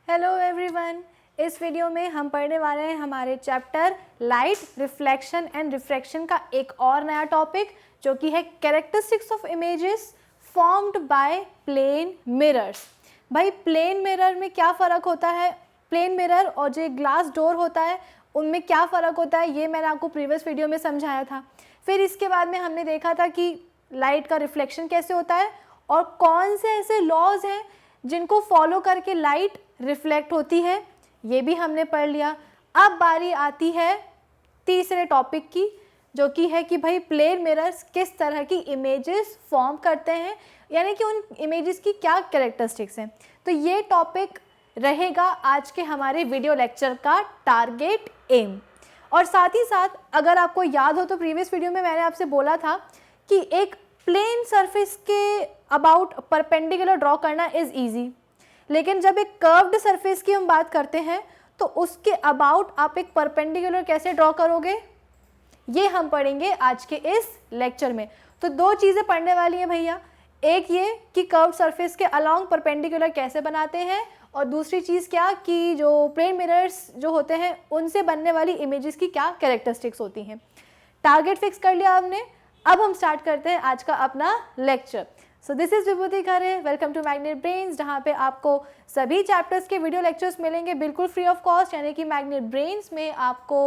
Hello everyone, इस video में हम पढ़ने वाले हैं हमारे chapter light, reflection and refraction का एक और नया टॉपिक जो कि है characteristics of images formed by plane mirrors. भाई प्लेन मिरर में क्या फ़र्क होता है, प्लेन मिरर और जो ग्लास डोर होता है उनमें क्या फ़र्क होता है, ये मैंने आपको प्रीवियस वीडियो में समझाया था। फिर इसके बाद में हमने देखा था कि लाइट का रिफ्लेक्शन कैसे होता है और कौन से ऐसे लॉज हैं जिनको फॉलो करके लाइट रिफ्लेक्ट होती है, ये भी हमने पढ़ लिया। अब बारी आती है तीसरे टॉपिक की, जो कि है कि भाई प्लेन मिरर्स किस तरह की इमेजेस फॉर्म करते हैं, यानी कि उन इमेजेस की क्या कैरेक्टरिस्टिक्स हैं। तो ये टॉपिक रहेगा आज के हमारे वीडियो लेक्चर का टारगेट एम। और साथ ही साथ अगर आपको याद हो तो प्रीवियस वीडियो में मैंने आपसे बोला था कि एक प्लेन सरफेस के अबाउट परपेंडिकुलर ड्रॉ करना इज़ ईजी, लेकिन जब एक कर्व्ड सरफेस की हम बात करते हैं तो उसके अबाउट आप एक परपेंडिकुलर कैसे ड्रॉ करोगे, ये हम पढ़ेंगे आज के इस लेक्चर में। तो दो चीज़ें पढ़ने वाली हैं भैया, एक ये कि कर्व्ड सरफेस के अलोंग परपेंडिकुलर कैसे बनाते हैं, और दूसरी चीज़ क्या कि जो प्लेन मिरर्स जो होते हैं उनसे बनने वाली इमेजेस की क्या कैरेक्टरिस्टिक्स होती हैं। टारगेट फिक्स कर लिया हमने, अब हम स्टार्ट करते हैं आज का अपना lecture. So this is Vibhuti Khare, welcome to Magnet Brains, जहाँ पे आपको सभी चैप्टर्स के वीडियो लेक्चर्स मिलेंगे बिल्कुल फ्री ऑफ कॉस्ट। यानी कि मैग्नेट ब्रेन्स में आपको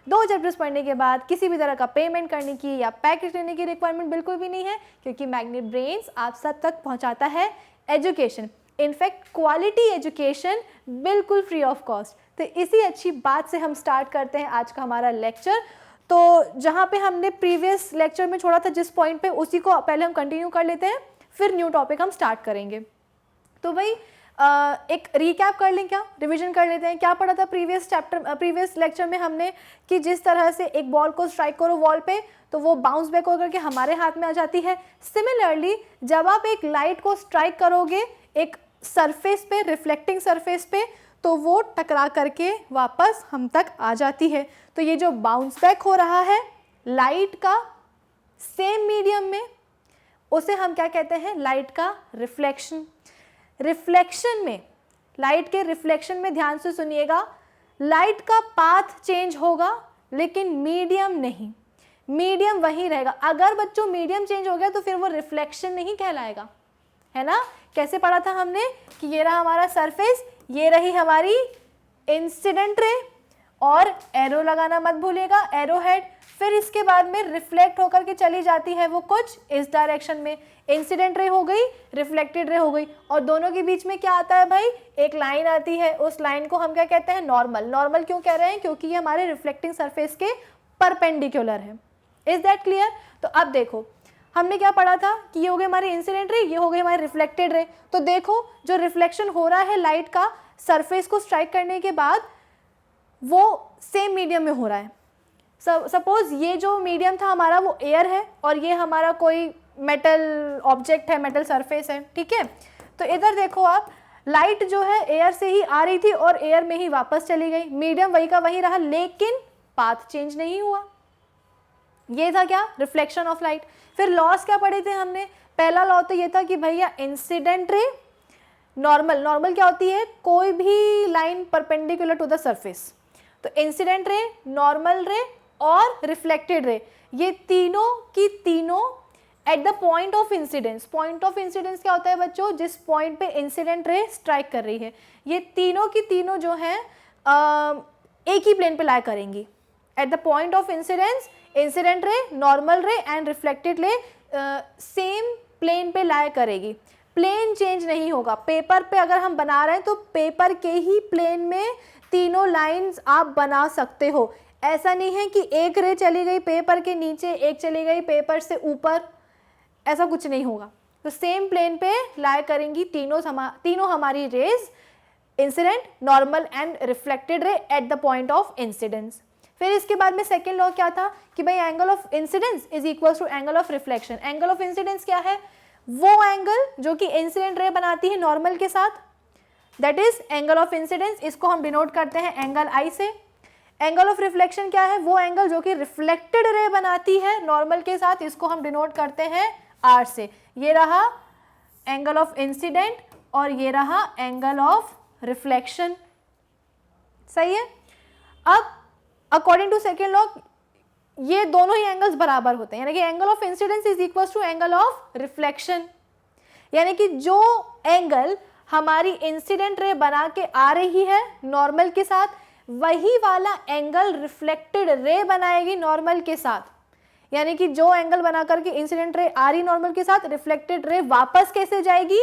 2 चैप्टर्स पढ़ने के बाद किसी भी तरह का पेमेंट करने की या पैकेज लेने की रिक्वायरमेंट बिल्कुल भी नहीं है, क्योंकि मैग्नेट ब्रेन्स आप सब तक पहुँचाता है एजुकेशन, इनफैक्ट क्वालिटी एजुकेशन बिल्कुल फ्री ऑफ कॉस्ट। तो इसी अच्छी बात से हम स्टार्ट करते हैं आज का हमारा लेक्चर। तो जहाँ पे हमने प्रीवियस लेक्चर में छोड़ा था जिस पॉइंट पे, उसी को पहले हम कंटिन्यू कर लेते हैं, फिर न्यू टॉपिक हम स्टार्ट करेंगे। तो भाई एक रिकैप कर लें, क्या रिवीजन कर लेते हैं। क्या पढ़ा था प्रीवियस लेक्चर में हमने कि जिस तरह से एक बॉल को स्ट्राइक करो वॉल पे तो वो बाउंस बैक होकर के हमारे हाथ में आ जाती है। सिमिलरली जब आप एक लाइट को स्ट्राइक करोगे एक सरफेस पे, रिफ्लेक्टिंग सरफेस पे, तो वो टकरा करके वापस हम तक आ जाती है। तो ये जो बाउंस बैक हो रहा है लाइट का सेम मीडियम में, उसे हम क्या कहते हैं, लाइट का रिफ्लेक्शन। रिफ्लेक्शन में, लाइट के रिफ्लेक्शन में ध्यान से सुनिएगा, लाइट का पाथ चेंज होगा लेकिन मीडियम नहीं, मीडियम वही रहेगा। अगर बच्चों मीडियम चेंज हो गया तो फिर वो रिफ्लेक्शन नहीं कहलाएगा, है ना। कैसे पढ़ा था हमने कि ये रहा हमारा सरफेस, ये रही हमारी इंसिडेंट रे, और एरो लगाना मत भूलिएगा, एरो हेड। फिर इसके बाद में रिफ्लेक्ट होकर के चली जाती है वो कुछ इस डायरेक्शन में, इंसिडेंट रे हो गई, रिफ्लेक्टेड रे हो गई, और दोनों के बीच में क्या आता है भाई, एक लाइन आती है। उस लाइन को हम क्या कहते हैं, नॉर्मल। नॉर्मल क्यों कह रहे हैं, क्योंकि ये हमारे रिफ्लेक्टिंग सरफेस के परपेंडिकुलर है। Is that clear. तो अब देखो हमने क्या पढ़ा था कि ये हो गए हमारे इंसिडेंट रे, ये हो गए हमारे रिफ्लेक्टेड रे। तो देखो जो रिफ्लेक्शन हो रहा है लाइट का सरफेस को स्ट्राइक करने के बाद, वो सेम मीडियम में हो रहा है। सपोज ये जो मीडियम था हमारा वो एयर है और ये हमारा कोई मेटल ऑब्जेक्ट है, मेटल सरफेस है, ठीक है। तो इधर देखो आप, लाइट जो है एयर से ही आ रही थी और एयर में ही वापस चली गई, मीडियम वही का वही रहा, लेकिन पाथ चेंज नहीं हुआ। ये था क्या, रिफ्लेक्शन ऑफ लाइट। फिर लॉस क्या पढ़े थे हमने, पहला लॉ तो ये था कि भैया इंसिडेंट रे, नॉर्मल। नॉर्मल क्या होती है, कोई भी line perpendicular to the surface. तो इंसिडेंट रे, नॉर्मल रे और रिफ्लेक्टेड रे, ये तीनों की तीनों at the point of incidence. Point of incidence क्या होता है बच्चों, जिस पॉइंट पे इंसिडेंट रे स्ट्राइक कर रही है, ये तीनों की तीनों जो है एक ही प्लेन पे लाई करेंगी। At the point of incidence incident ray, normal ray and reflected ray same plane पे लाई करेगी, प्लेन चेंज नहीं होगा। पेपर पे अगर हम बना रहे हैं तो पेपर के ही प्लेन में तीनों लाइंस आप बना सकते हो। ऐसा नहीं है कि एक रे चली गई पेपर के नीचे, एक चली गई पेपर से ऊपर, ऐसा कुछ नहीं होगा। तो सेम प्लेन पे लाई करेंगी तीनों हमारी rays, incident, normal and reflected ray at the point of incidence. फिर इसके बाद में सेकेंड लॉ क्या था कि भाई angle of incidence is equal to angle of reflection. Angle of incidence क्या है, वो एंगल जो कि इंसिडेंट रे बनाती है नॉर्मल के साथ, that is angle of incidence. इसको हम डिनोट करते हैं एंगल आई से। एंगल ऑफ रिफ्लेक्शन क्या है, वो एंगल जो कि रिफ्लेक्टेड रे बनाती है नॉर्मल के साथ, इसको हम डिनोट करते हैं आर से। ये रहा एंगल ऑफ इंसिडेंट और ये रहा एंगल ऑफ रिफ्लेक्शन। सही है। अब अकॉर्डिंग टू सेकेंड लॉ ये दोनों ही एंगल्स बराबर होते हैं, यानी कि angle of incidence is equal to angle of reflection. यानी कि जो एंगल हमारी इंसिडेंट रे बना के आ रही है नॉर्मल के साथ, वही वाला एंगल रिफ्लेक्टेड रे बनाएगी नॉर्मल के साथ। यानी कि जो एंगल बना करके इंसिडेंट रे आ रही नॉर्मल के साथ, रिफ्लेक्टेड रे वापस कैसे जाएगी,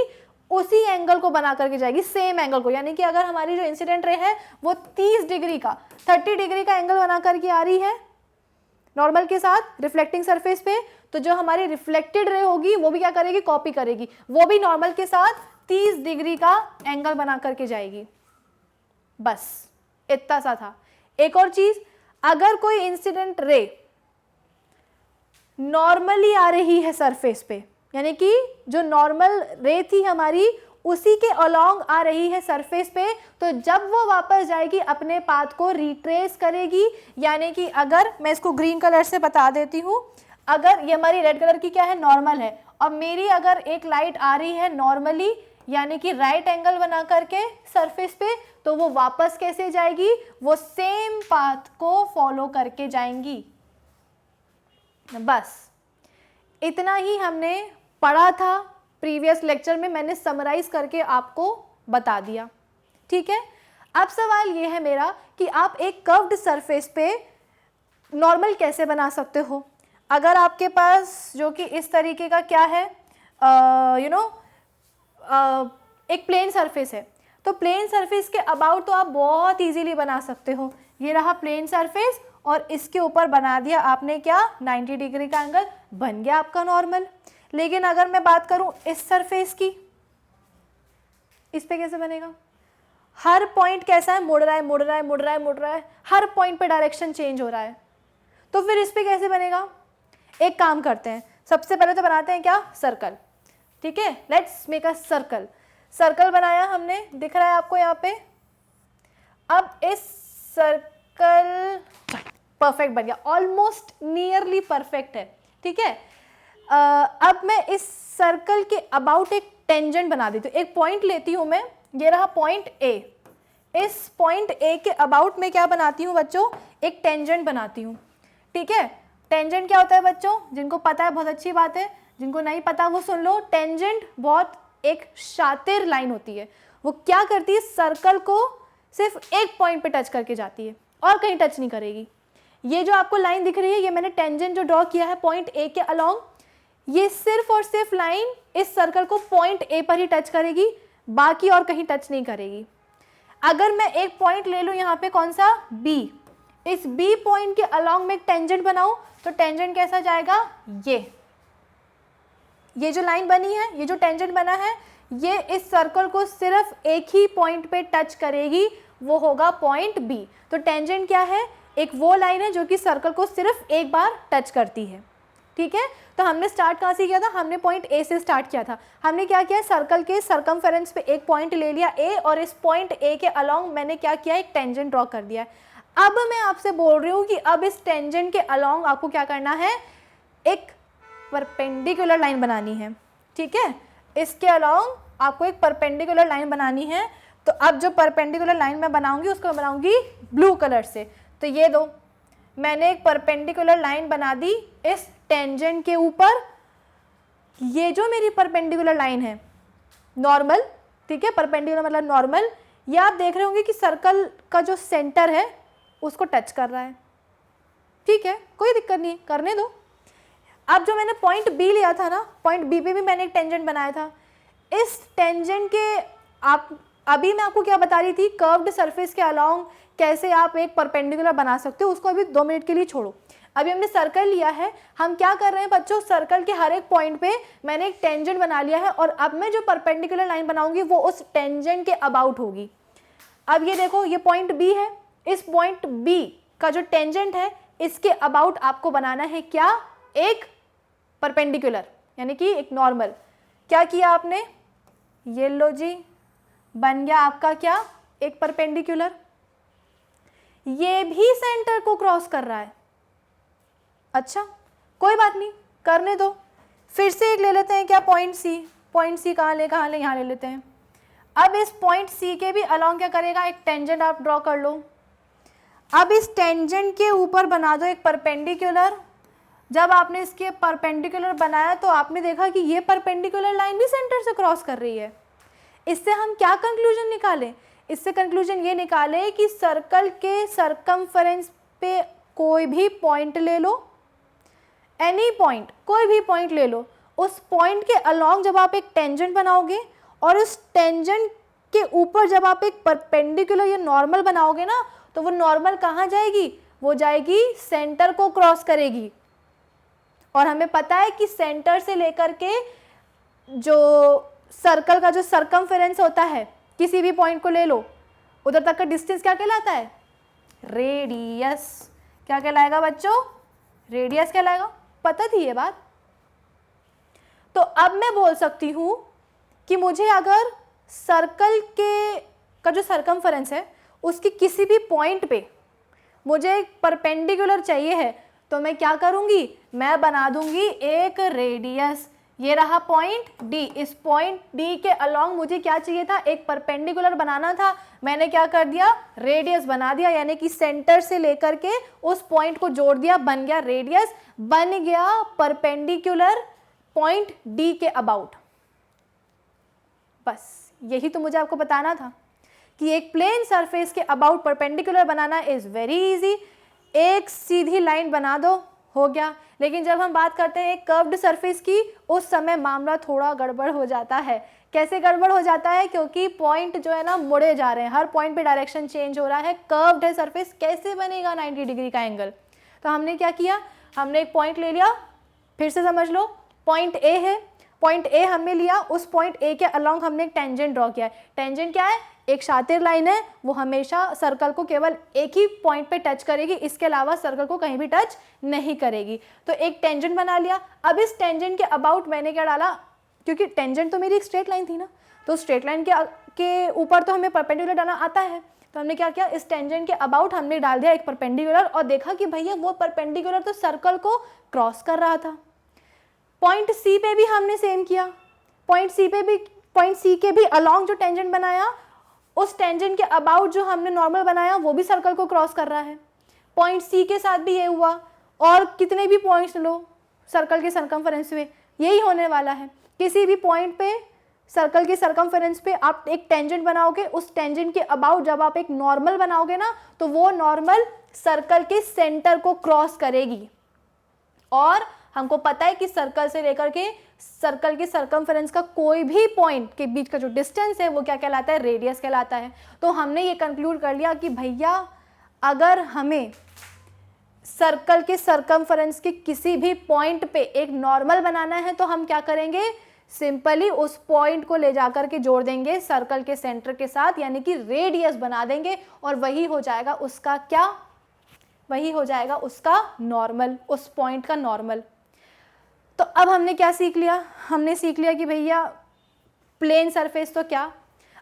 उसी एंगल को बना करके जाएगी, सेम एंगल को। यानी कि अगर हमारी जो इंसिडेंट रे है वो 30 डिग्री का 30 डिग्री का एंगल बना करके आ रही है नॉर्मल के साथ रिफ्लेक्टिंग सरफेस पे, तो जो हमारी रिफ्लेक्टेड रे होगी वो भी क्या करेगी, कॉपी करेगी, वो भी नॉर्मल के साथ 30 डिग्री का एंगल बना करके जाएगी। बस इतना सा था। एक और चीज, अगर कोई इंसिडेंट रे नॉर्मली आ रही है सरफेस पे, यानी कि जो नॉर्मल रे थी हमारी उसी के अलोंग आ रही है सरफेस पे, तो जब वो वापस जाएगी अपने पाथ को रिट्रेस करेगी। यानी कि अगर मैं इसको ग्रीन कलर से बता देती हूँ, अगर ये हमारी रेड कलर की क्या है, नॉर्मल है, और मेरी अगर एक लाइट आ रही है नॉर्मली यानी कि राइट एंगल बना करके सरफेस पे, तो वो वापस कैसे जाएगी, वो सेम पाथ को फॉलो करके जाएंगी। बस इतना ही हमने पढ़ा था प्रीवियस लेक्चर में, मैंने समराइज करके आपको बता दिया। ठीक है। अब सवाल ये है मेरा कि आप एक कर्व्ड सरफेस पे नॉर्मल कैसे बना सकते हो। अगर आपके पास जो कि इस तरीके का क्या है, एक प्लेन सरफेस है, तो प्लेन सरफेस के अबाउट तो आप बहुत इजीली बना सकते हो। ये रहा प्लेन सरफेस और इसके ऊपर बना दिया आपने क्या, 90 डिग्री का एंगल, बन गया आपका नॉर्मल। लेकिन अगर मैं बात करूं इस सरफेस की, इस पे कैसे बनेगा, हर पॉइंट कैसा है, मुड़ रहा है मुड़ रहा है मुड़ रहा है मुड़ रहा है, हर पॉइंट पे डायरेक्शन चेंज हो रहा है, तो फिर इस पे कैसे बनेगा। एक काम करते हैं, सबसे पहले तो बनाते हैं क्या, सर्कल। ठीक है, let's make a circle. Circle बनाया हमने, दिख रहा है आपको यहाँ पे। अब इस सर्कल परफेक्ट बन गया, ऑलमोस्ट नियरली परफेक्ट है। ठीक है। अब मैं इस सर्कल के अबाउट एक टेंजेंट बना देती हूँ, एक पॉइंट लेती हूँ मैं, ये रहा पॉइंट ए। इस पॉइंट ए के अबाउट में क्या बनाती हूँ बच्चों, एक टेंजेंट बनाती हूँ। ठीक है। टेंजेंट क्या होता है बच्चों, जिनको पता है बहुत अच्छी बात है, जिनको नहीं पता वो सुन लो। टेंजेंट बहुत एक शातिर लाइन होती है, वो क्या करती है, सर्कल को सिर्फ एक पॉइंट पे टच करके जाती है और कहीं टच नहीं करेगी। ये जो आपको लाइन दिख रही है, ये मैंने टेंजेंट जो ड्रॉ किया है पॉइंट ए के अलोंग, ये सिर्फ और सिर्फ लाइन इस सर्कल को पॉइंट ए पर ही टच करेगी, बाकी और कहीं टच नहीं करेगी। अगर मैं एक पॉइंट ले लूं यहाँ पे, कौन सा, बी, इस बी पॉइंट के अलोंग में एक टेंजेंट बनाऊं, तो टेंजेंट कैसा जाएगा, ये जो लाइन बनी है, ये जो टेंजेंट बना है, ये इस सर्कल को सिर्फ एक ही पॉइंट पे टच करेगी, वो होगा पॉइंट बी। तो टेंजेंट क्या है, एक वो लाइन है जो कि सर्कल को सिर्फ एक बार टच करती है। ठीक है। तो हमने स्टार्ट कहाँ से किया था, हमने पॉइंट ए से स्टार्ट किया था। हमने क्या किया, सर्कल के सर्कमफेरेंस पे एक पॉइंट ले लिया ए, और इस पॉइंट ए के अलोंग मैंने क्या किया, एक टेंजेंट ड्रॉ कर दिया है। अब मैं आपसे बोल रही हूँ कि अब इस टेंजेंट के अलोंग आपको क्या करना है, एक परपेंडिकुलर लाइन बनानी है। ठीक है। इसके अलोंग आपको एक परपेंडिकुलर लाइन बनानी है। तो अब जो परपेंडिकुलर लाइन मैं बनाऊंगी उसको मैं बनाऊंगी ब्लू कलर से। तो ये दो, मैंने एक परपेंडिकुलर लाइन बना दी इस टेंजेंट के ऊपर। ये जो मेरी परपेंडिकुलर लाइन है नॉर्मल, ठीक है, परपेंडिकुलर मतलब नॉर्मल, ये आप देख रहे होंगे कि सर्कल का जो सेंटर है उसको टच कर रहा है। ठीक है, कोई दिक्कत नहीं, करने दो। अब जो मैंने पॉइंट बी लिया था ना, पॉइंट बी पे भी मैंने एक टेंजेंट बनाया था। इस टेंजेंट के आप अभी मैं आपको क्या बता रही थी, कर्व्ड सरफेस के अलोंग कैसे आप एक परपेंडिकुलर बना सकते हो, उसको अभी 2 मिनट के लिए छोड़ो। अभी हमने सर्कल लिया है, हम क्या कर रहे हैं बच्चों, सर्कल के हर एक पॉइंट पे मैंने एक टेंजेंट बना लिया है, और अब मैं जो परपेंडिकुलर लाइन बनाऊंगी वो उस टेंजेंट के अबाउट होगी। अब ये देखो, ये पॉइंट बी है, इस पॉइंट बी का जो टेंजेंट है इसके अबाउट आपको बनाना है क्या, एक परपेंडिकुलर, यानी कि एक नॉर्मल। क्या किया आपने, ये लो जी, बन गया आपका क्या, एक परपेंडिकुलर। ये भी सेंटर को क्रॉस कर रहा है। अच्छा, कोई बात नहीं, करने दो। फिर से एक ले लेते हैं क्या, पॉइंट सी। पॉइंट सी कहाँ ले, यहाँ ले लेते हैं। अब इस पॉइंट सी के भी अलोंग क्या करेगा, एक टेंजेंट आप ड्रॉ कर लो। अब इस टेंजेंट के ऊपर बना दो एक परपेंडिकुलर। जब आपने इसके परपेंडिकुलर बनाया तो आपने देखा कि ये परपेंडिकुलर लाइन भी सेंटर से क्रॉस कर रही है। इससे हम क्या कंक्लूजन निकालें, इससे कंक्लूजन ये निकाले कि सर्कल के सरकमफेरेंस पे कोई भी पॉइंट ले लो, एनी पॉइंट, कोई भी पॉइंट ले लो, उस पॉइंट के अलोंग जब आप एक टेंजेंट बनाओगे और उस टेंजेंट के ऊपर जब आप एक परपेंडिकुलर या नॉर्मल बनाओगे ना, तो वो नॉर्मल कहाँ जाएगी, वो जाएगी सेंटर को क्रॉस करेगी। और हमें पता है कि सेंटर से लेकर के जो सर्कल का जो सरकमफेरेंस होता है, किसी भी पॉइंट को ले लो, उधर तक का डिस्टेंस क्या कहलाता है, रेडियस। क्या कहलाएगा बच्चों, रेडियस कहलाएगा। पता थी ये बात। तो अब मैं बोल सकती हूं कि मुझे अगर सर्कल के का जो सरकमफेरेंस है उसकी किसी भी पॉइंट पे मुझे एक परपेंडिकुलर चाहिए है, तो मैं क्या करूंगी, मैं बना दूंगी एक रेडियस। ये रहा पॉइंट डी, इस पॉइंट डी के अलोंग मुझे क्या चाहिए था, एक परपेंडिकुलर बनाना था। मैंने क्या कर दिया, रेडियस बना दिया, यानी कि सेंटर से लेकर के उस पॉइंट को जोड़ दिया, बन गया रेडियस, बन गया परपेंडिकुलर पॉइंट डी के अबाउट। बस यही तो मुझे आपको बताना था कि एक प्लेन सरफेस के about perpendicular banana is very easy. एक सीधी लाइन बना दो, हो गया। लेकिन जब हम बात करते हैं एक कर्व्ड सरफेस की, उस समय मामला थोड़ा गड़बड़ हो जाता है। कैसे गड़बड़ हो जाता है, क्योंकि पॉइंट जो है ना मुड़े जा रहे हैं, हर पॉइंट पे डायरेक्शन चेंज हो रहा है। कर्व्ड है सरफेस, कैसे बनेगा 90 डिग्री का एंगल। तो हमने क्या किया, हमने एक पॉइंट ले लिया, फिर से समझ लो, पॉइंट ए है, पॉइंट ए हमने लिया, उस पॉइंट ए के अलोंग हमने एक टेंजेंट ड्रॉ किया है। टेंजेंट क्या है, एक शातिर लाइन है, वो हमेशा सर्कल को केवल एक ही पॉइंट पे टच करेगी, इसके अलावा सर्कल को कहीं भी टच नहीं करेगी। तो एक टेंजेंट बना लिया। अब इस टेंजेंट के अबाउट मैंने क्या डाला, क्योंकि टेंजेंट तो मेरी एक स्ट्रेट लाइन थी ना, तो स्ट्रेट लाइन के ऊपर तो हमें परपेंडिकुलर डालना आता है। तो हमने क्या किया, इस टेंजेंट के अबाउट हमने डाल दिया एक परपेंडिकुलर, और देखा कि भैया वो परपेंडिकुलर तो सर्कल को क्रॉस कर रहा था। पॉइंट सी पे भी हमने सेम किया, पॉइंट सी के भी अलोंग जो टेंजेंट बनाया, उस टेंजेंट के अबाउट जो हमने नॉर्मल बनाया वो भी सर्कल को क्रॉस कर रहा है। पॉइंट सी के साथ भी ये हुआ, और कितने भी पॉइंट्स लो सर्कल के सरकमफेरेंस में यही होने वाला है। किसी भी पॉइंट पे सर्कल के सरकमफेरेंस पे आप एक टेंजेंट बनाओगे, उस टेंजेंट के अबाउट जब आप एक नॉर्मल बनाओगे ना, तो वो नॉर्मल सर्कल के सेंटर को क्रॉस करेगी। और हमको पता है कि सर्कल से लेकर के सर्कल के सरकमफेरेंस का कोई भी पॉइंट के बीच का जो डिस्टेंस है वो क्या कहलाता है, रेडियस कहलाता है। तो हमने ये कंक्लूड कर लिया कि भैया अगर हमें सर्कल के सरकमफेरेंस के किसी भी पॉइंट पे एक नॉर्मल बनाना है, तो हम क्या करेंगे, सिंपली उस पॉइंट को ले जाकर के जोड़ देंगे सर्कल के सेंटर के साथ, यानी कि रेडियस बना देंगे, और वही हो जाएगा उसका क्या, वही हो जाएगा उसका नॉर्मल, उस पॉइंट का नॉर्मल। तो अब हमने क्या सीख लिया, हमने सीख लिया कि भैया प्लेन सरफेस तो क्या,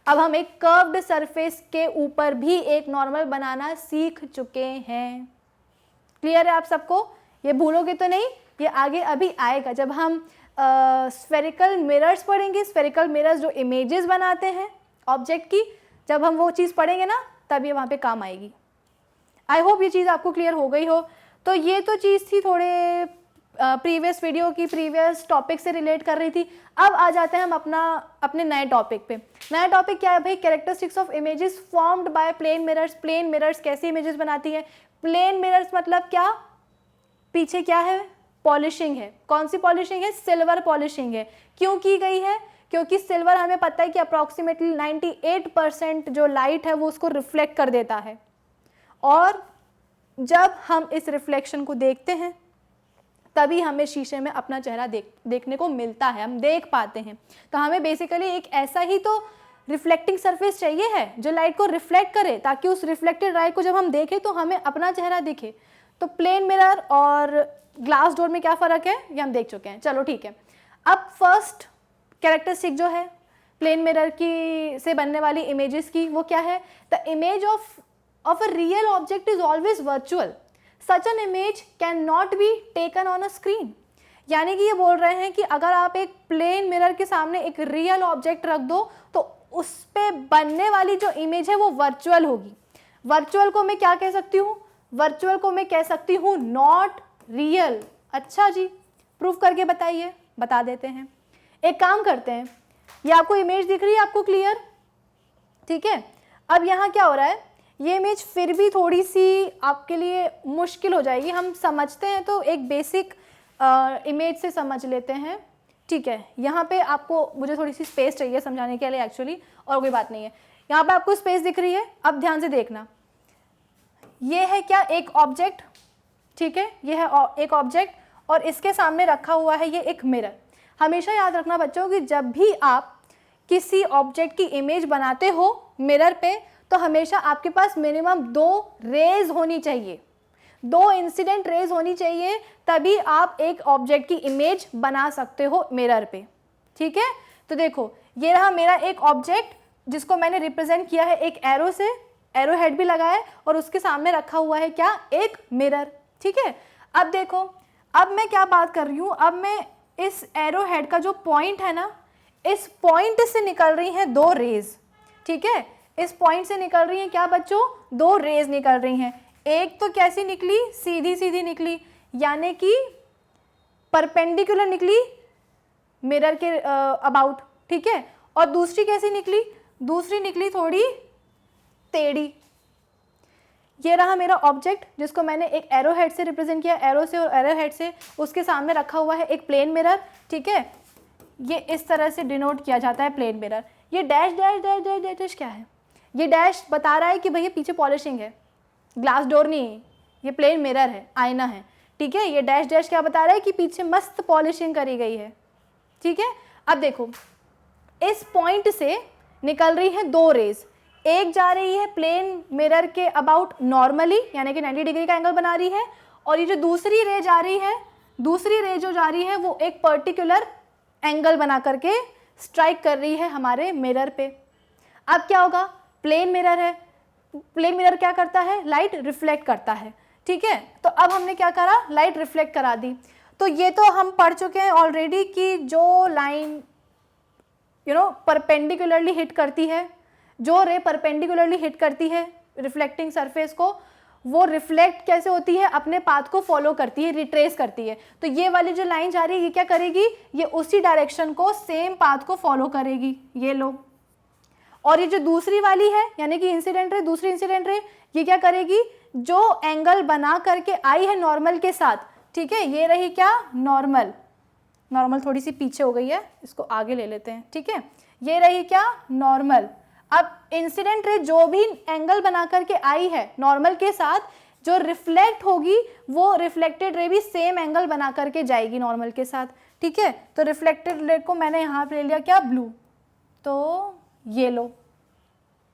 अब हम एक कर्व्ड सरफेस के ऊपर भी एक नॉर्मल बनाना सीख चुके हैं। क्लियर है आप सबको, ये भूलोगे तो नहीं, ये आगे अभी आएगा जब हम स्फेरिकल मिरर्स पढ़ेंगे। स्फेरिकल मिरर्स जो इमेजेस बनाते हैं ऑब्जेक्ट की, जब हम वो चीज़ पढ़ेंगे ना, तब ये वहाँ पे काम आएगी। आई होप ये चीज़ आपको क्लियर हो गई हो। तो ये तो चीज़ थी थोड़े प्रीवियस वीडियो की, प्रीवियस टॉपिक से रिलेट कर रही थी। अब आ जाते हैं हम अपने नए टॉपिक पे। नया टॉपिक क्या है भाई, characteristics of images formed by plane mirrors. Plane mirrors कैसी इमेजेस बनाती है। प्लेन मिरर्स मतलब क्या, पीछे क्या है, पॉलिशिंग है। कौन सी पॉलिशिंग है, सिल्वर पॉलिशिंग है। क्यों की गई है, क्योंकि सिल्वर हमें पता है कि अप्रॉक्सीमेटली 98% जो लाइट है वो उसको रिफ्लेक्ट कर देता है, और जब हम इस रिफ्लेक्शन को देखते हैं तभी हमें शीशे में अपना चेहरा देखने को मिलता है, हम देख पाते हैं। तो हमें बेसिकली एक ऐसा ही तो रिफ्लेक्टिंग सरफेस चाहिए है जो लाइट को रिफ्लेक्ट करे, ताकि उस रिफ्लेक्टेड लाइट को जब हम देखें तो हमें अपना चेहरा दिखे। तो प्लेन मिरर और ग्लास डोर में क्या फ़र्क है ये हम देख चुके हैं, चलो ठीक है। अब फर्स्ट कैरेक्टरिस्टिक जो है प्लेन मिरर की से बनने वाली इमेजेस की, वो क्या है, the image of a real object is always virtual, such an image can not be taken on a screen. यानी कि ये बोल रहे हैं कि अगर आप एक प्लेन मिरर के सामने एक रियल ऑब्जेक्ट रख दो तो उस पे बनने वाली जो इमेज है वो वर्चुअल होगी। वर्चुअल को मैं क्या कह सकती हूँ? वर्चुअल को मैं कह सकती हूँ नॉट रियल। अच्छा जी, प्रूफ करके बताइए। बता देते हैं, एक काम करते हैं, ये आपको इमेज दिख रही है आपको क्लियर? ठीक है, अब यहाँ क्या हो रहा है, ये इमेज फिर भी थोड़ी सी आपके लिए मुश्किल हो जाएगी। हम समझते हैं तो एक बेसिक इमेज से समझ लेते हैं। ठीक है, यहाँ पे आपको मुझे थोड़ी सी स्पेस चाहिए समझाने के लिए एक्चुअली, और कोई बात नहीं है। यहाँ पे आपको स्पेस दिख रही है, अब ध्यान से देखना। ये है क्या? एक ऑब्जेक्ट। ठीक है, ये है एक ऑब्जेक्ट और इसके सामने रखा हुआ है ये एक मिरर। हमेशा याद रखना बच्चों कि जब भी आप किसी ऑब्जेक्ट की इमेज बनाते हो मिरर पे, तो हमेशा आपके पास मिनिमम 2 रेज होनी चाहिए, 2 इंसिडेंट रेज होनी चाहिए, तभी आप एक ऑब्जेक्ट की इमेज बना सकते हो मिरर पे। ठीक है, तो देखो ये रहा मेरा एक ऑब्जेक्ट जिसको मैंने रिप्रेजेंट किया है एक एरो से, एरो हेड भी लगा है और उसके सामने रखा हुआ है क्या? एक मिरर। ठीक है, अब देखो, अब मैं क्या बात कर रही हूँ, अब मैं इस एरो हेड का जो पॉइंट है ना, इस पॉइंट से निकल रही हैं 2 रेज। ठीक है, इस पॉइंट से निकल रही हैं क्या बच्चों? 2 रेज निकल रही हैं। एक तो कैसी निकली? सीधी सीधी निकली, यानी कि परपेंडिकुलर निकली मिरर के अबाउट। ठीक है, और दूसरी कैसी निकली? दूसरी निकली थोड़ी टेढ़ी। ये रहा मेरा ऑब्जेक्ट जिसको मैंने एक एरो हेड से रिप्रेजेंट किया, एरो से और एरो हेड से, उसके सामने रखा हुआ है एक प्लेन मिरर। ठीक है, ये इस तरह से डिनोट किया जाता है प्लेन मिरर। ये dash dash dash dash dash dash क्या है? ये डैश बता रहा है कि भैया पीछे पॉलिशिंग है, ग्लास डोर नहीं, ये प्लेन मिरर है, आईना है। ठीक है, ये डैश डैश क्या बता रहा है कि पीछे मस्त पॉलिशिंग करी गई है। ठीक है, अब देखो इस पॉइंट से निकल रही है 2 रेज, एक जा रही है प्लेन मिरर के अबाउट नॉर्मली, यानी कि 90 डिग्री का एंगल बना रही है, और ये जो दूसरी रे जा रही है, दूसरी रे जो जा रही है वो एक पर्टिकुलर एंगल बना करके स्ट्राइक कर रही है हमारे मिरर पे। अब क्या होगा? प्लेन मिरर है, प्लेन मिरर क्या करता है? लाइट रिफ्लेक्ट करता है। ठीक है, तो अब हमने क्या करा? लाइट रिफ्लेक्ट करा दी। तो ये तो हम पढ़ चुके हैं ऑलरेडी कि जो लाइन परपेंडिकुलरली हिट करती है, जो रे परपेंडिकुलरली हिट करती है रिफ्लेक्टिंग सरफेस को, वो रिफ्लेक्ट कैसे होती है? अपने पाथ को फॉलो करती है, रिट्रेस करती है। तो ये वाली जो लाइन जा रही है ये क्या करेगी? ये उसी डायरेक्शन को, सेम पाथ को फॉलो करेगी। ये लो, और ये जो दूसरी वाली है यानी कि इंसिडेंट रे, दूसरी इंसिडेंट रे, ये क्या करेगी? जो एंगल बना करके आई है नॉर्मल के साथ, ठीक है, ये रही क्या? नॉर्मल। नॉर्मल थोड़ी सी पीछे हो गई है, इसको आगे ले लेते हैं। ठीक है, ये रही क्या? नॉर्मल। अब इंसिडेंट रे जो भी एंगल बना करके आई है नॉर्मल के साथ, जो रिफ्लेक्ट होगी वो रिफ्लेक्टेड रे भी सेम एंगल बना करके जाएगी नॉर्मल के साथ। ठीक है, तो रिफ्लेक्टेड रे को मैंने यहाँ पे ले लिया क्या? ब्लू, तो ये लो।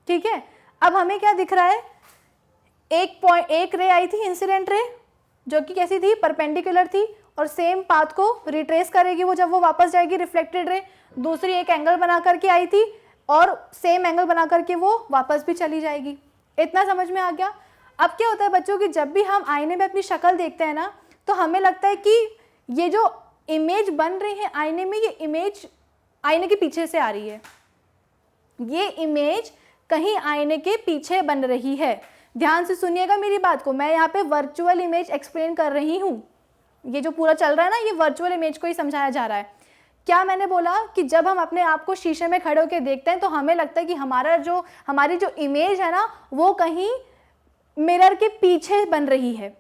ठीक है, अब हमें क्या दिख रहा है? एक रे आई थी इंसिडेंट रे, जो कि कैसी थी? परपेंडिकुलर थी, और सेम पाथ को रिट्रेस करेगी वो जब वो वापस जाएगी रिफ्लेक्टेड रे। दूसरी एक एंगल बना करके आई थी और सेम एंगल बना करके वो वापस भी चली जाएगी। इतना समझ में आ गया? अब क्या होता है बच्चों कि जब भी हम आईने में अपनी शक्ल देखते हैं ना, तो हमें लगता है कि ये जो इमेज बन रही है आईने में, ये इमेज आईने के पीछे से आ रही है, ये इमेज कहीं आईने के पीछे बन रही है। ध्यान से सुनिएगा मेरी बात को, मैं यहाँ पे वर्चुअल इमेज एक्सप्लेन कर रही हूँ। ये जो पूरा चल रहा है ना, ये वर्चुअल इमेज को ही समझाया जा रहा है। क्या मैंने बोला कि जब हम अपने आप को शीशे में खड़े होकर देखते हैं तो हमें लगता है कि हमारी जो इमेज है ना, वो कहीं मिरर के पीछे बन रही है,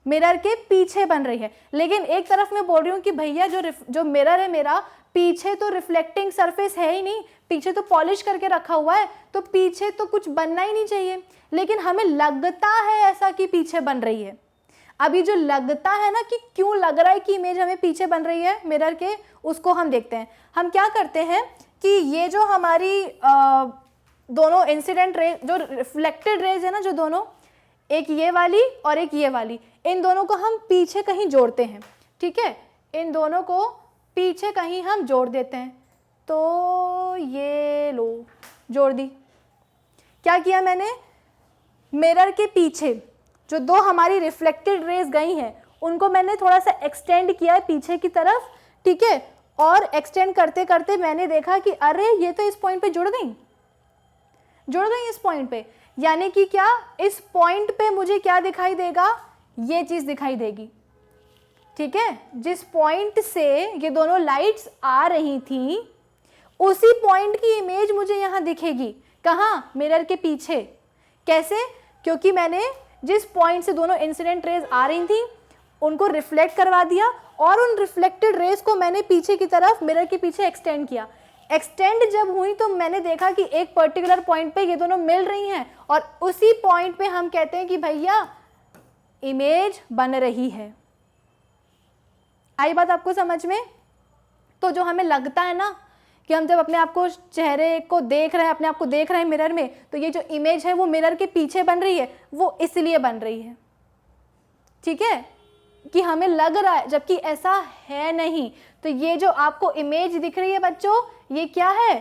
मिरर के पीछे बन रही है। लेकिन एक तरफ मैं बोल रही हूँ कि भैया जो मिरर है मेरा, पीछे तो रिफ्लेक्टिंग सरफेस है ही नहीं, पीछे तो पॉलिश करके रखा हुआ है, तो पीछे तो कुछ बनना ही नहीं चाहिए, लेकिन हमें लगता है ऐसा कि पीछे बन रही है। अभी जो लगता है ना कि क्यों लग रहा है कि इमेज हमें पीछे बन रही है मिरर के, उसको हम देखते हैं। हम क्या करते हैं कि ये जो हमारी दोनों इंसिडेंट रे, जो रिफ्लेक्टेड रेज है ना, जो दोनों, एक ये वाली और एक ये वाली, इन दोनों को हम पीछे कहीं जोड़ते हैं। ठीक है, इन दोनों को पीछे कहीं हम जोड़ देते हैं। तो ये लो, जोड़ दी। क्या किया मैंने? मिरर के पीछे जो 2 हमारी रिफ्लेक्टेड रेज गई हैं, उनको मैंने थोड़ा सा एक्सटेंड किया है पीछे की तरफ। ठीक है, और एक्सटेंड करते करते मैंने देखा कि अरे ये तो इस पॉइंट पे जुड़ गई, जुड़ गई इस पॉइंट पे, यानी कि क्या, इस पॉइंट पे मुझे क्या दिखाई देगा, ये चीज़ दिखाई देगी, ठीक है। जिस पॉइंट से ये दोनों लाइट्स आ रही थी उसी पॉइंट की इमेज मुझे यहाँ दिखेगी, कहाँ, मिरर के पीछे। कैसे, क्योंकि मैंने जिस पॉइंट से दोनों इंसिडेंट रेज आ रही थी उनको रिफ्लेक्ट करवा दिया और उन रिफ्लेक्टेड रेज को मैंने पीछे की तरफ मिरर के पीछे एक्सटेंड किया। एक्सटेंड जब हुई तो मैंने देखा कि एक पर्टिकुलर पॉइंट पे ये दोनों मिल रही हैं और उसी पॉइंट पे हम कहते हैं कि भैया इमेज बन रही है। आई बात आपको समझ में? तो जो हमें लगता है ना कि हम जब अपने आप को, चेहरे को देख रहे हैं, अपने आप को देख रहे हैं मिरर में, तो ये जो इमेज है वो मिरर के पीछे बन रही है, वो इसलिए बन रही है, ठीक है, कि हमें लग रहा है, जबकि ऐसा है नहीं। तो ये जो आपको इमेज दिख रही है बच्चों, ये क्या है,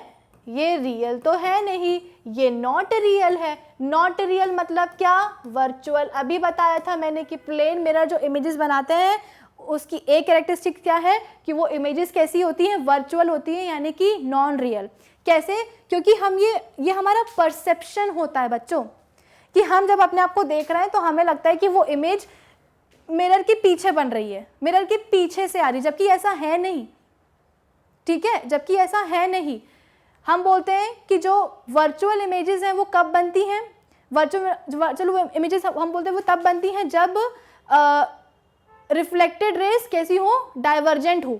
ये रियल तो है नहीं, ये नॉट रियल है। नॉट रियल मतलब क्या, वर्चुअल। अभी बताया था मैंने कि प्लेन मिरर जो इमेजेस बनाते हैं उसकी एक कैरेक्टरिस्टिक क्या है कि वो इमेजेस कैसी होती हैं, वर्चुअल होती हैं, यानी कि नॉन रियल। कैसे, क्योंकि हम ये हमारा परसेप्शन होता है बच्चों, कि हम जब अपने आप को देख रहे हैं तो हमें लगता है कि वो इमेज मिरर के पीछे बन रही है, मिरर के पीछे से आ रही, जबकि ऐसा है नहीं, ठीक है, जबकि ऐसा है नहीं। हम बोलते हैं कि जो वर्चुअल इमेजेस हैं वो कब बनती हैं, वर्चुअल इमेजेस हम बोलते हैं वो तब बनती हैं जब रिफ्लेक्टेड रेस कैसी हो, डाइवर्जेंट हो,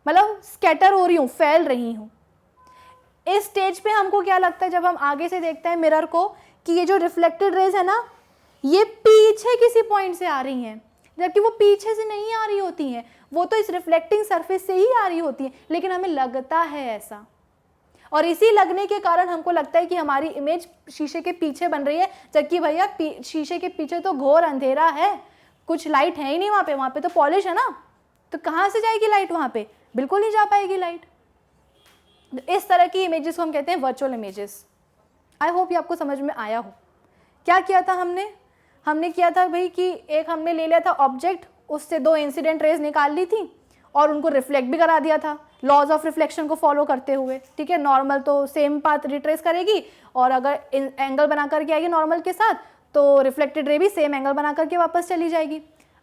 मतलब स्कैटर हो रही हो, फैल रही हो। इस स्टेज पे हमको क्या लगता है जब हम आगे से देखते हैं मिरर को, कि ये जो रिफ्लेक्टेड रेस है ना, ये पीछे किसी पॉइंट से आ रही हैं, जबकि वो पीछे से नहीं आ रही होती हैं, वो तो इस रिफ्लेक्टिंग सरफेस से ही आ रही होती हैं, लेकिन हमें लगता है ऐसा। और इसी लगने के कारण हमको लगता है कि हमारी इमेज शीशे के पीछे बन रही है, जबकि भैया शीशे के पीछे तो घोर अंधेरा है, कुछ लाइट है ही नहीं वहाँ पे तो पॉलिश है ना, तो कहाँ से जाएगी लाइट वहाँ पे, बिल्कुल नहीं जा पाएगी लाइट। इस तरह की इमेजेस को हम कहते हैं वर्चुअल इमेजेस। आई होप ये आपको समझ में आया हो। क्या किया था हमने किया था भाई कि एक हमने ले लिया था ऑब्जेक्ट, उससे दो इंसिडेंट रेज निकाल ली थी और उनको रिफ्लेक्ट भी करा दिया था लॉज ऑफ रिफ्लेक्शन को फॉलो करते हुए, ठीक है। नॉर्मल तो सेम पाथ रिट्रेस करेगी और अगर एंगल बना करके आएगी नॉर्मल के साथ तो रिफ्लेक्टेड रे भी सेम एंगल बना करके वापस चली जाएगी।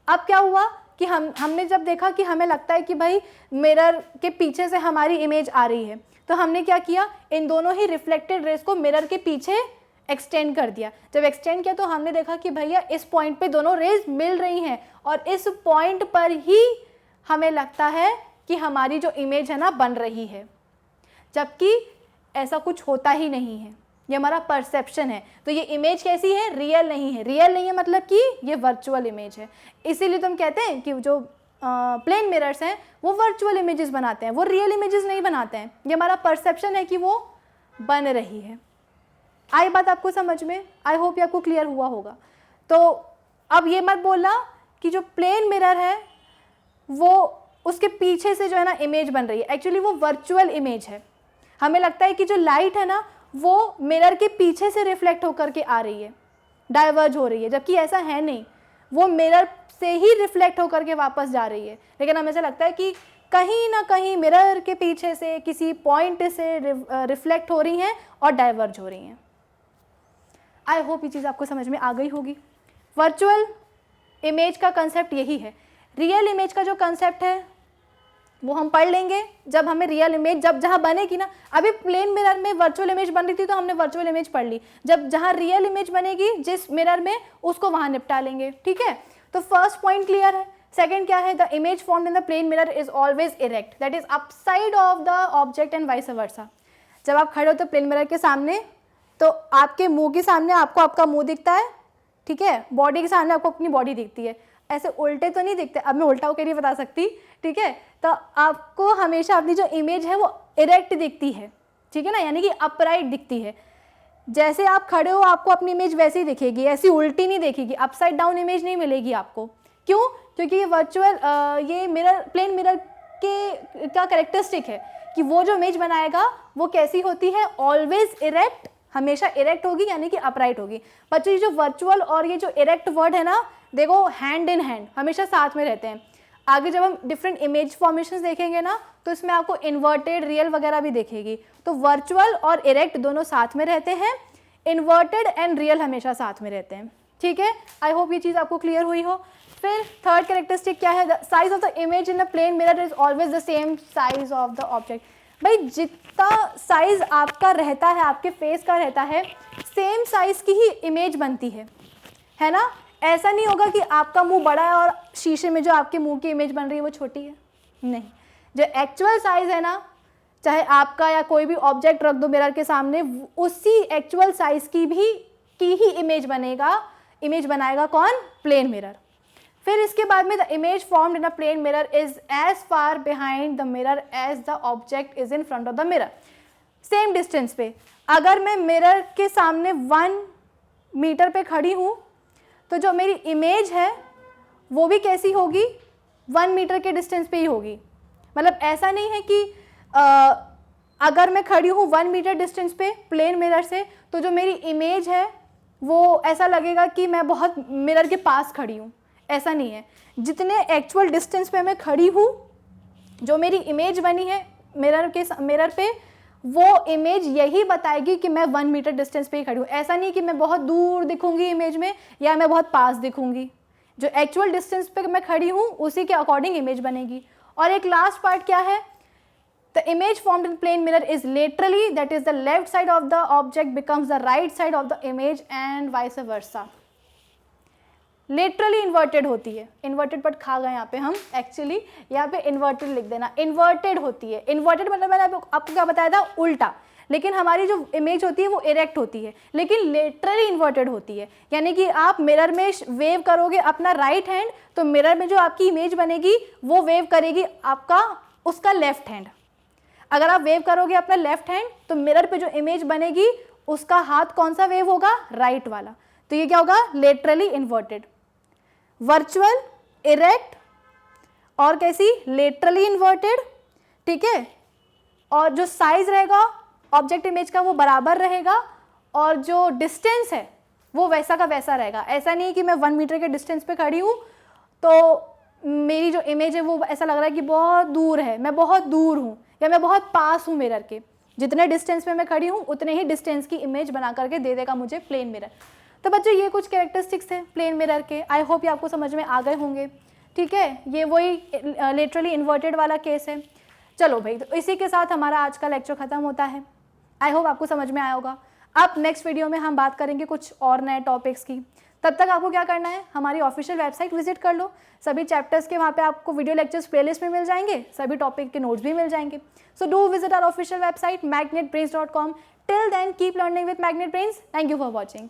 अब क्या हुआ कि हमने जब देखा कि हमें लगता है कि भाई मिरर के पीछे से हमारी इमेज आ रही है, तो हमने क्या किया, इन दोनों ही रिफ्लेक्टेड रेस को मिरर के पीछे एक्सटेंड कर दिया। जब एक्सटेंड किया तो हमने देखा कि भैया इस पॉइंट पे दोनों रेज मिल रही हैं और इस पॉइंट पर ही हमें लगता है कि हमारी जो इमेज है ना बन रही है, जबकि ऐसा कुछ होता ही नहीं है, ये हमारा परसेप्शन है। तो ये इमेज कैसी है, रियल नहीं है। रियल नहीं है मतलब कि ये वर्चुअल इमेज है। इसीलिए तो हम कहते हैं कि जो प्लेन मिरर्स हैं वो वर्चुअल इमेजेस बनाते हैं, वो रियल इमेजेस नहीं बनाते हैं। ये हमारा परसेप्शन है कि वो बन रही है। आई बात आपको समझ में? आई होप ये आपको क्लियर हुआ होगा। तो अब ये मत बोलना कि जो प्लेन मिरर है वो उसके पीछे से जो है ना इमेज बन रही है, एक्चुअली वो वर्चुअल इमेज है। हमें लगता है कि जो लाइट है ना वो मिरर के पीछे से रिफ्लेक्ट होकर के आ रही है, डाइवर्ज हो रही है, जबकि ऐसा है नहीं, वो मिरर से ही रिफ्लेक्ट होकर के वापस जा रही है। लेकिन हमें ऐसा लगता है कि कहीं ना कहीं मिरर के पीछे से किसी पॉइंट से रिफ्लेक्ट हो रही हैं और डाइवर्ज हो रही हैं। आई होप ये चीज़ आपको समझ में आ गई होगी। वर्चुअल इमेज का कंसेप्ट यही है। रियल इमेज का जो कंसेप्ट है वो हम पढ़ लेंगे जब हमें रियल इमेज जब जहाँ बनेगी ना। अभी प्लेन मिरर में वर्चुअल इमेज बन रही थी तो हमने वर्चुअल इमेज पढ़ ली, जब जहाँ रियल इमेज बनेगी जिस मिरर में उसको वहाँ निपटा लेंगे, ठीक है। तो फर्स्ट पॉइंट क्लियर है। सेकंड क्या है, the image formed in the plane mirror is always erect, that is upside of the object and vice versa. जब आप खड़े हो तो प्लेन मिरर के सामने तो आपके मुंह के सामने आपको आपका मुंह दिखता है, ठीक है, बॉडी के सामने आपको अपनी बॉडी दिखती है, ऐसे उल्टे तो नहीं दिखते। अब मैं उल्टा होकर नहीं बता सकती, ठीक है। तो आपको हमेशा अपनी जो इमेज है वो इरेक्ट दिखती है, ठीक है ना, यानी कि अपराइट दिखती है। जैसे आप खड़े हो आपको अपनी इमेज वैसी दिखेगी, ऐसी उल्टी नहीं दिखेगी, अपसाइड डाउन इमेज नहीं मिलेगी आपको। क्यों? क्योंकि ये वर्चुअल ये मिरर प्लेन मिरर के का कैरेक्टरिस्टिक है कि वो जो इमेज बनाएगा वो कैसी होती है, ऑलवेज इरेक्ट, हमेशा इरेक्ट होगी, यानी कि अपराइट होगी। बच्चों ये जो वर्चुअल और ये जो इरेक्ट वर्ड है ना, देखो हैंड इन हैंड हमेशा साथ में रहते हैं। आगे जब हम डिफरेंट इमेज फॉर्मेशंस देखेंगे ना तो इसमें आपको इन्वर्टेड, रियल वगैरह भी देखेगी। तो वर्चुअल और इरेक्ट दोनों साथ में रहते हैं। इन्वर्टेड एंड रियल हमेशा साथ में रहते हैं, ठीक है। आई होप ये चीज़ आपको क्लियर हुई हो। फिर थर्ड कैरेक्टरिस्टिक क्या है, the size of the image in the plane mirror is always the same size of the object. भाई जितना साइज आपका रहता है, आपके फेस का रहता है, सेम साइज की ही इमेज बनती है ना। ऐसा नहीं होगा कि आपका मुंह बड़ा है और शीशे में जो आपके मुंह की इमेज बन रही है वो छोटी है, नहीं। जो एक्चुअल साइज है ना, चाहे आपका या कोई भी ऑब्जेक्ट रख दो मिरर के सामने, उसी एक्चुअल साइज की ही इमेज बनाएगा कौन, प्लेन मिरर। फिर इसके बाद में the image formed in a plane mirror is as far behind the mirror as the object is in front of the mirror. Same distance पे अगर मैं मिरर के सामने 1 मीटर पे खड़ी हूँ तो जो मेरी इमेज है वो भी कैसी होगी, 1 मीटर के डिस्टेंस पे ही होगी। मतलब ऐसा नहीं है कि अगर मैं खड़ी हूँ 1 मीटर डिस्टेंस पे प्लेन मिरर से तो जो मेरी इमेज है वो ऐसा लगेगा कि मैं बहुत मिरर के पास खड़ी हूँ, ऐसा नहीं है। जितने एक्चुअल डिस्टेंस पे मैं खड़ी हूँ, जो मेरी इमेज बनी है मिरर पे, वो इमेज यही बताएगी कि मैं 1 मीटर डिस्टेंस पे ही खड़ी हूँ। ऐसा नहीं कि मैं बहुत दूर दिखूंगी इमेज में या मैं बहुत पास दिखूंगी। जो एक्चुअल डिस्टेंस पे मैं खड़ी हूँ उसी के अकॉर्डिंग इमेज बनेगी। और एक लास्ट पार्ट क्या है, the image formed in plane mirror is laterally, that is the left side of the object becomes the right side of the image and vice versa. Laterally inverted होती है, inverted but खा गए यहाँ पे हम, actually यहाँ पे inverted लिख देना, इन्वर्टेड होती है। इन्वर्टेड मतलब मैंने आपको क्या बताया था, उल्टा। लेकिन हमारी जो इमेज होती है वो इरेक्ट होती है, लेकिन लेटरली इन्वर्टेड होती है। यानी कि आप मिरर में वेव करोगे अपना राइट हैंड तो मिरर में जो आपकी इमेज बनेगी वो वेव करेगी आपका उसका लेफ्ट हैंड। अगर आप वेव करोगे अपना लेफ्ट हैंड तो मिरर पे जो इमेज बनेगी उसका हाथ कौन सा वेव होगा, राइट वाला। तो ये क्या होगा, लेटरली इन्वर्टेड। वर्चुअल, इरेक्ट और कैसी, लेटरली इन्वर्टेड, ठीक है। और जो साइज रहेगा ऑब्जेक्ट इमेज का वो बराबर रहेगा और जो डिस्टेंस है वो वैसा का वैसा रहेगा। ऐसा नहीं कि मैं 1 मीटर के डिस्टेंस पे खड़ी हूँ तो मेरी जो इमेज है वो ऐसा लग रहा है कि बहुत दूर है, मैं बहुत दूर हूँ या मैं बहुत पास हूँ मिरर के। जितने डिस्टेंस पे मैं खड़ी हूँ उतने ही डिस्टेंस की इमेज बना करके दे देगा मुझे प्लेन मिरर। तो बच्चों ये कुछ कैरेक्टरिस्टिक्स हैं प्लेन मिरर के। आई होप ये आपको समझ में आ गए होंगे, ठीक है। ये वही लिटरली इन्वर्टेड वाला केस है। चलो भाई, तो इसी के साथ हमारा आज का लेक्चर खत्म होता है। आई होप आपको समझ में आया होगा। अब नेक्स्ट वीडियो में हम बात करेंगे कुछ और नए टॉपिक्स की। तब तक आपको क्या करना है, हमारी ऑफिशियल वेबसाइट विजिट कर लो। सभी चैप्टर्स के वहाँ पे आपको वीडियो लेक्चर्स प्लेलिस्ट में मिल जाएंगे, सभी टॉपिक के नोट्स भी मिल जाएंगे। So do visit our official website magnetbrains.com. Till then, keep learning with Magnet Brains. Thank you for watching.